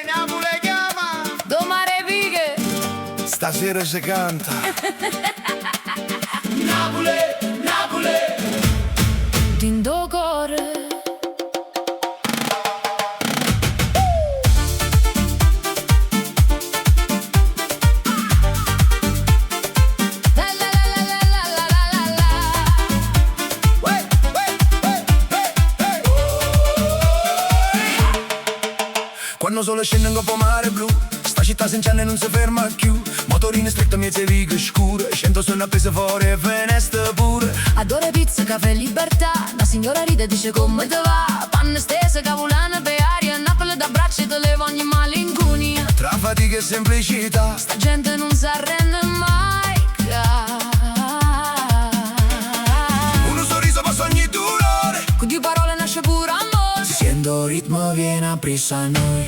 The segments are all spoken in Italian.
Napoli chiama, Domare vighe, stasera si canta. Napoli, Napoli. tindo core. La la la la la la la la la. Quando sole scende in coppa mare blu, sta città si incende e non si ferma più. Motorine strette, mezze righe scure, scendo sono appese fuori e finestre pure. Adoro pizza, caffè e libertà. La signora ride e dice come te va. Panne stese, cavolane per aria. Napoli da braccia e te levo ogni malincunia. Tra fatica e semplicità, Sta gente non si arrende mai. uno sorriso passa ogni dolore. Con due parole nasce pure amore. Sento ritmo viene a prisa a noi.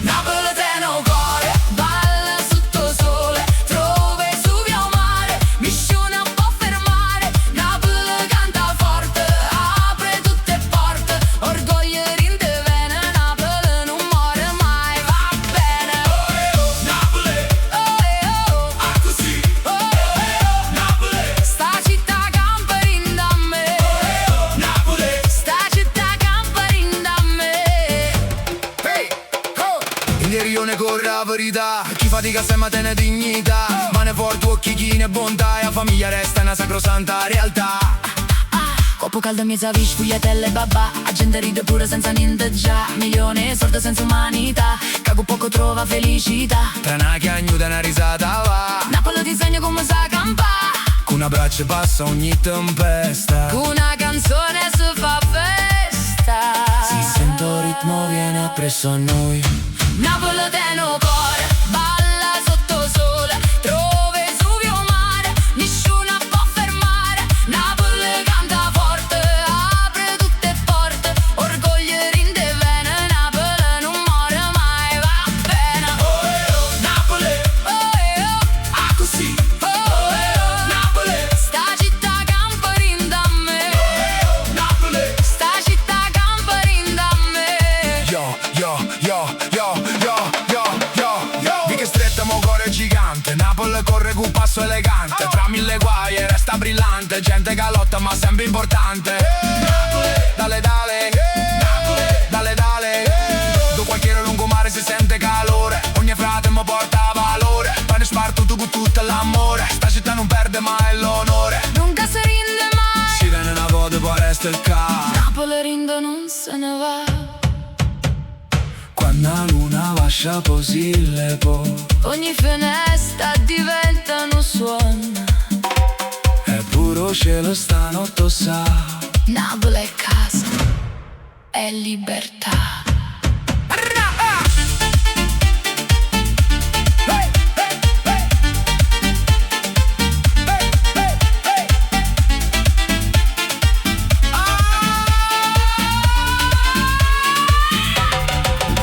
Napoletano cuore, balla sotto sole, trove su via o mare, miscione un po' fermare. Napoli canta forte, apre tutte porte, orgoglio rinde bene, Napoli non muore mai, va bene. Napoli, Oh, così. Napoli, sta città campa rinda a me, Napoli. sta città campa rinda a me. Hey, oh. In rione corre la verità, chi fatica sempre tiene dignità. Mane forti, occhi chini e bontà, e la famiglia resta una sacrosanta realtà. Coppo caldo in mezzo a vis, spugliatelle e babà. La gente ride pure senza niente già. Milione sorte senza umanità. Cago poco trova felicità. Tra una chiagnuta e una risata va, Napoli ti insegna come sa campà. con un abbraccio passa ogni tempesta. Con una canzone si fa festa. Si sento ritmo viene appresso a noi. Napoletano cuore, balla sotto sole, trove su via o mare, nessuno può fermare. Napoli canta forte, apre tutte porte, orgoglio rinde bene, Napoli non muore mai, va bene. Napoli, Così, Napoli, sta città campa rinda a me, Napoli. sta città campa rinda a me. Yo, yo, yo, yo, yo, yo, yo, yo. Di che stretta mo cuore gigante, Napoli corre con passo elegante. Tra mille guai e resta brillante, gente che lotta ma sempre importante. Napoli, dale dale, Napoli, dale dale. Da qualche lungomare si sente calore, ogni frate mi porta valore. Pane spartuto con tutto l'amore, sta città non perde mai l'onore. Nunca si rinde mai, Si viene una voce poi resta il capo. Napoli rinde non se ne va. Quando la luna lascia così le po', Ogni finestra diventa un suono. e puro cielo stanotte sa. Napoli è casa, è libertà.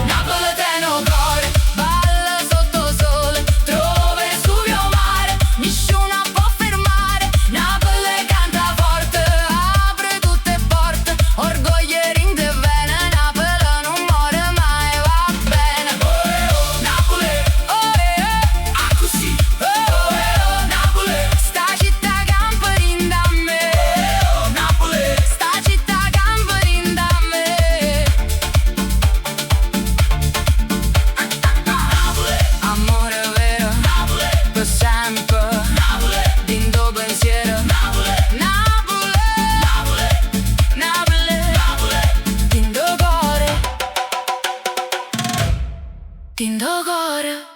Napoletano cuore, balla sotto sole, trove su via o mare, nessuno può fermare. Napoli canta forte, apre tutte porte, orgoglio rinde bene, Napoli non muore mai, va bene. Napoli, Così, Napoli, sta città campa rinda a me, Napoli. sta città campa rinda a me. Amore vero, per sempre, dindo pensiero. Napoli, dindo cuore, dindo cuore.